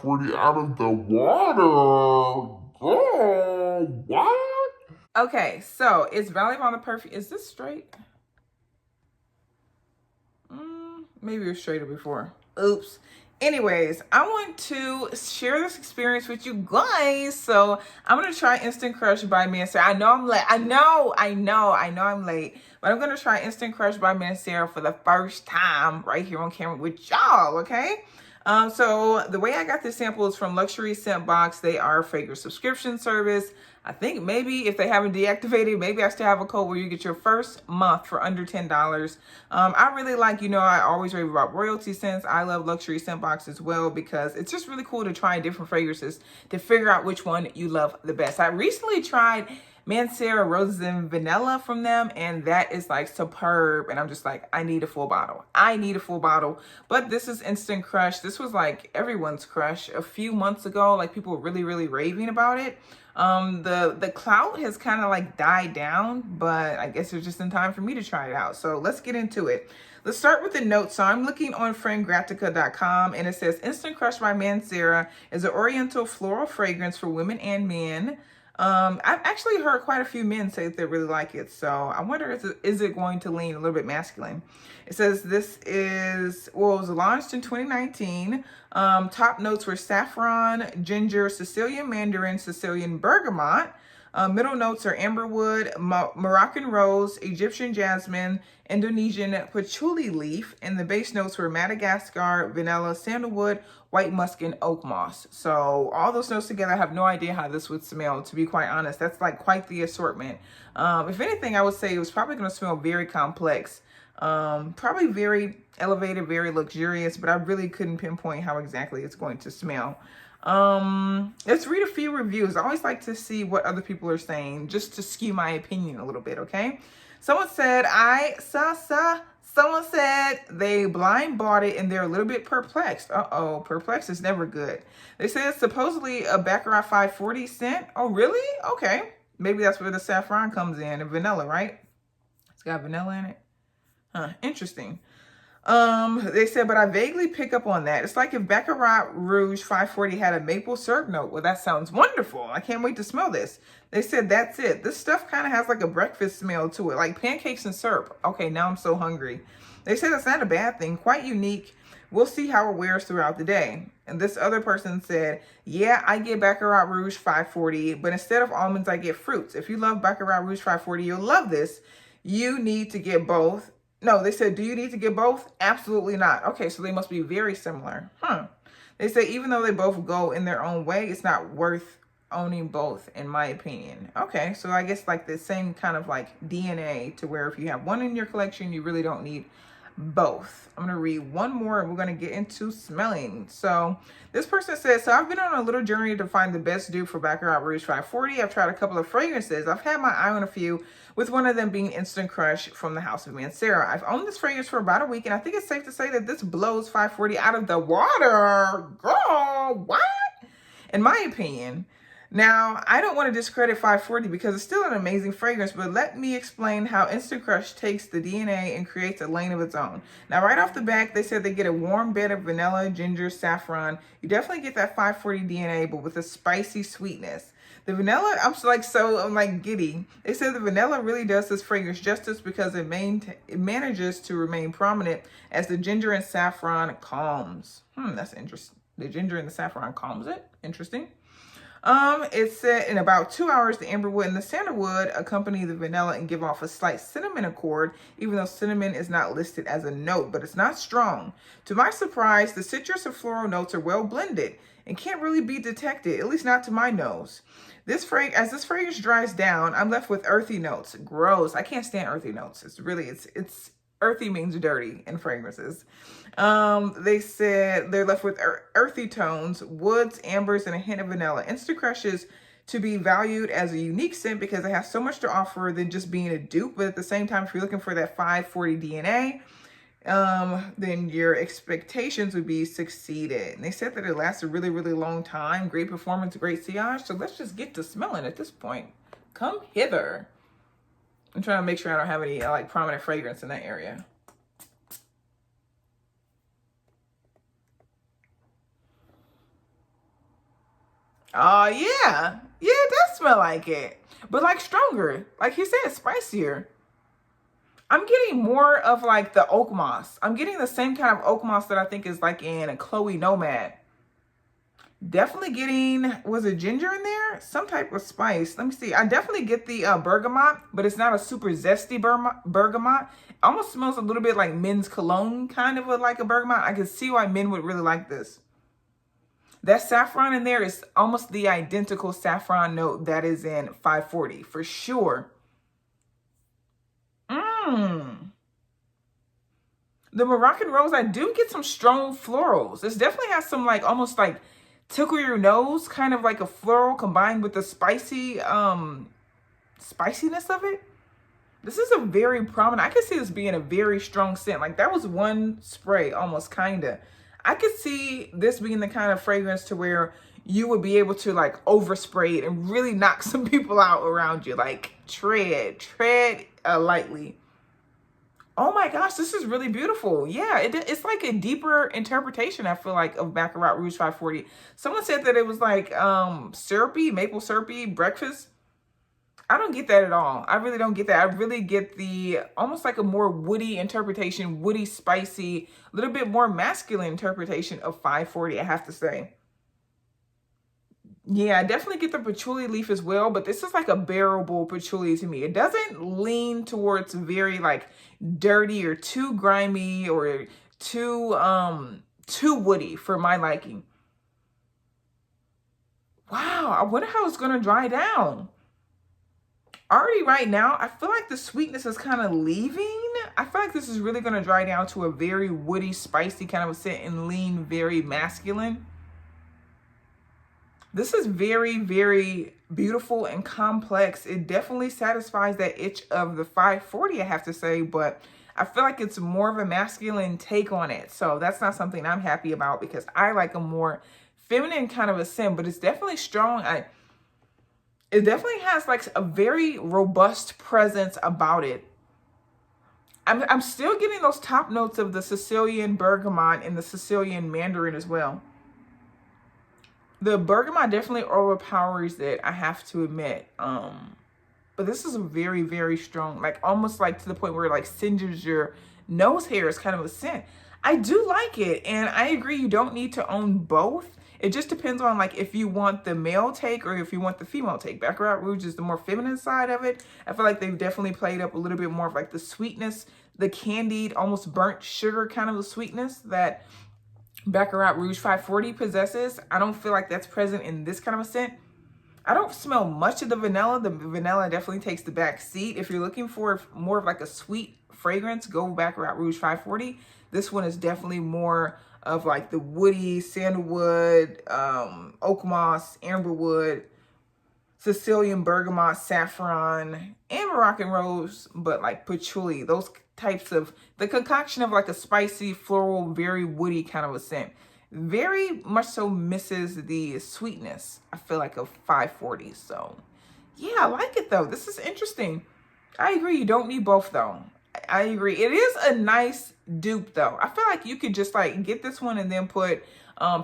540 out of the water. Girl, what? Okay, so it's Vallivon The Perfume. Is this straight? Maybe it was straighter before. Oops. Anyways, I want to share this experience with you guys. So I'm gonna try Instant Crush by Mancera. I know I'm late. I know I'm late. But I'm gonna try Instant Crush by Mancera for the first time right here on camera with y'all, okay? So the way I got this sample is from Luxury Scent Box. They are a fragrance subscription service. I think maybe if they haven't deactivated, maybe I still have a code where you get your first month for under $10. I really like, I always rave about royalty scents. I love Luxury Scent Box as well because it's just really cool to try different fragrances to figure out which one you love the best. I recently tried Mancera Roses and Vanilla from them, and that is like superb. And I'm just like, I need a full bottle. I need a full bottle. But this is Instant Crush. This was like everyone's crush a few months ago. Like people were really, really raving about it. The clout has kind of like died down, but I guess it's just in time for me to try it out. So let's get into it. Let's start with the notes. So I'm looking on Franggratica.com, and it says Instant Crush by Mancera is an oriental floral fragrance for women and men. I've actually heard quite a few men say that they really like it. So I wonder, is it going to lean a little bit masculine? It says this it was launched in 2019. Top notes were saffron, ginger, Sicilian mandarin, Sicilian bergamot. Middle notes are amberwood, Moroccan rose, Egyptian jasmine, Indonesian patchouli leaf, and the base notes were Madagascar, vanilla, sandalwood, white musk, and oak moss. So all those notes together, I have no idea how this would smell, to be quite honest. That's like quite the assortment. If anything, I would say it was probably going to smell very complex. Probably very elevated, very luxurious, but I really couldn't pinpoint how exactly it's going to smell. Let's read a few reviews. I always like to see what other people are saying just to skew my opinion a little bit, okay? Someone said, someone said they blind bought it and they're a little bit perplexed. Uh-oh, perplexed is never good. They said supposedly a Baccarat 540 scent. Oh, really? Okay. Maybe that's where the saffron comes in and vanilla, right? It's got vanilla in it. Huh, interesting. They said, but I vaguely pick up on that. It's like if Baccarat Rouge 540 had a maple syrup note. Well, that sounds wonderful. I can't wait to smell this. They said, that's it. This stuff kind of has like a breakfast smell to it, like pancakes and syrup. Okay, now I'm so hungry. They said it's not a bad thing, quite unique. We'll see how it wears throughout the day. And this other person said, yeah, I get Baccarat Rouge 540, but instead of almonds, I get fruits. If you love Baccarat Rouge 540, you'll love this. You need to get both. No, they said, do you need to get both? Absolutely not. Okay, so they must be very similar. They say even though they both go in their own way, it's not worth owning both, in my opinion. Okay, so I guess like the same kind of like DNA to where if you have one in your collection, you really don't need both. I'm going to read one more and we're going to get into smelling. So this person says, so I've been on a little journey to find the best dupe for Baccarat Rouge 540. I've tried a couple of fragrances. I've had my eye on a few, with one of them being Instant Crush from the House of Mancera. I've owned this fragrance for about a week, and I think it's safe to say that this blows 540 out of the water. Girl, what? In my opinion. Now, I don't want to discredit 540 because it's still an amazing fragrance, but let me explain how Instant Crush takes the DNA and creates a lane of its own. Now, right off the back, they said they get a warm bed of vanilla, ginger, saffron. You definitely get that 540 DNA, but with a spicy sweetness. The vanilla, I'm like giddy. They said the vanilla really does this fragrance justice because it manages to remain prominent as the ginger and saffron calms. That's interesting. The ginger and the saffron calms it. Interesting. It said in about 2 hours, the amberwood and the sandalwood accompany the vanilla and give off a slight cinnamon accord, even though cinnamon is not listed as a note, but it's not strong. To my surprise, the citrus and floral notes are well blended and can't really be detected, at least not to my nose. As this fragrance dries down, I'm left with earthy notes. Gross. I can't stand earthy notes. It's earthy means dirty in fragrances. They said they're left with earthy tones, woods, ambers, and a hint of vanilla. Instant Crush is to be valued as a unique scent because it has so much to offer than just being a dupe. But at the same time, if you're looking for that 540 DNA, then your expectations would be succeeded. And they said that it lasts a really, really long time. Great performance, great sillage. So let's just get to smelling at this point. Come hither. I'm trying to make sure I don't have any like prominent fragrance in that area. Oh, yeah. Yeah, it does smell like it. But like stronger. Like he said, spicier. I'm getting more of like the oak moss. I'm getting the same kind of oak moss that I think is like in a Chloe Nomad. Definitely getting, was it ginger in there? Some type of spice. Let me see. I definitely get the bergamot, but it's not a super zesty bergamot. It almost smells a little bit like men's cologne, kind of like a bergamot. I can see why men would really like this. That saffron in there is almost the identical saffron note that is in 540 for sure. The Moroccan Rose, I do get some strong florals. This definitely has some like almost like tickle your nose, kind of like a floral combined with the spicy spiciness of it. This is a very prominent, I could see this being a very strong scent. Like that was one spray almost kinda. I could see this being the kind of fragrance to where you would be able to like overspray it and really knock some people out around you. Like tread lightly. Oh my gosh, this is really beautiful. Yeah, it's like a deeper interpretation, I feel like, of Baccarat Rouge 540. Someone said that it was like syrupy, maple syrupy breakfast. I don't get that at all. I really don't get that. I really get the almost like a more woody interpretation, woody, spicy, a little bit more masculine interpretation of 540, I have to say. Yeah, I definitely get the patchouli leaf as well, but this is like a bearable patchouli to me. It doesn't lean towards very like dirty or too grimy or too woody for my liking. Wow, I wonder how it's gonna dry down. Already right now, I feel like the sweetness is kind of leaving. I feel like this is really gonna dry down to a very woody, spicy kind of a scent and lean very masculine. This is very, very beautiful and complex. It definitely satisfies that itch of the 540, I have to say, but I feel like it's more of a masculine take on it. So that's not something I'm happy about because I like a more feminine kind of a scent, but it's definitely strong. It definitely has like a very robust presence about it. I'm still getting those top notes of the Sicilian bergamot and the Sicilian mandarin as well. The bergamot definitely overpowers it, I have to admit. But this is a very, very strong, like almost like to the point where it like singes your nose hairs kind of a scent. I do like it, and I agree you don't need to own both. It just depends on like if you want the male take or if you want the female take. Baccarat Rouge is the more feminine side of it. I feel like they've definitely played up a little bit more of like the sweetness, the candied, almost burnt sugar kind of a sweetness that Baccarat Rouge 540 possesses. I don't feel like that's present in this kind of a scent. I don't smell much of the vanilla. The vanilla definitely takes the back seat. If you're looking for more of like a sweet fragrance, go Baccarat Rouge 540. This one is definitely more of like the woody, sandalwood, oak moss, amberwood, Sicilian bergamot, saffron, and Moroccan rose, but like patchouli, those types of, the concoction of like a spicy, floral, very woody kind of a scent. Very much so misses the sweetness, I feel like, of 540. So yeah, I like it though. This is interesting. I agree, you don't need both though. I agree. It is a nice dupe though. I feel like you could just like get this one and then put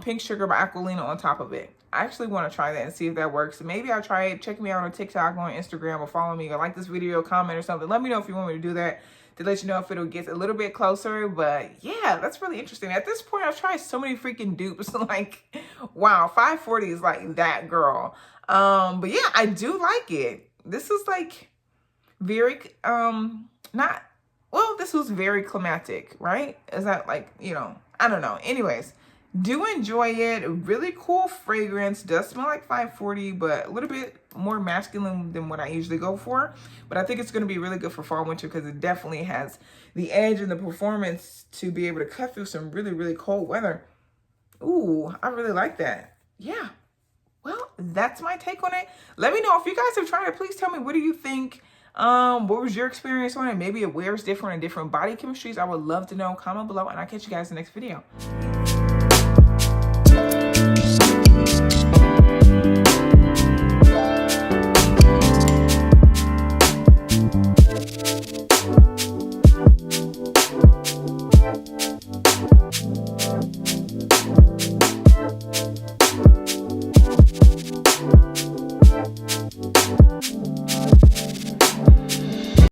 Pink Sugar by Aquilina on top of it. I actually want to try that and see if that works. Maybe I'll try it. Check me out on TikTok, on Instagram, or follow me, or like this video, comment or something. Let me know if you want me to do that, to let you know if it'll get a little bit closer. But yeah, that's really interesting. At this point, I've tried so many freaking dupes. Like, wow, 540 is like that girl. But yeah, I do like it. This is like very, not, well, this was very climatic, right? Is that like, you know, I don't know. Anyways, do enjoy it. Really cool fragrance. Does smell like 540, but a little bit more masculine than what I usually go for. But I think it's going to be really good for fall, winter, because it definitely has the edge and the performance to be able to cut through some really, really cold weather. Ooh, I really like that. Yeah. Well, that's my take on it. Let me know if you guys have tried it. Please tell me, what do you think? What was your experience on it? Maybe it wears different in different body chemistries. I would love to know. Comment below, and I'll catch you guys in the next video.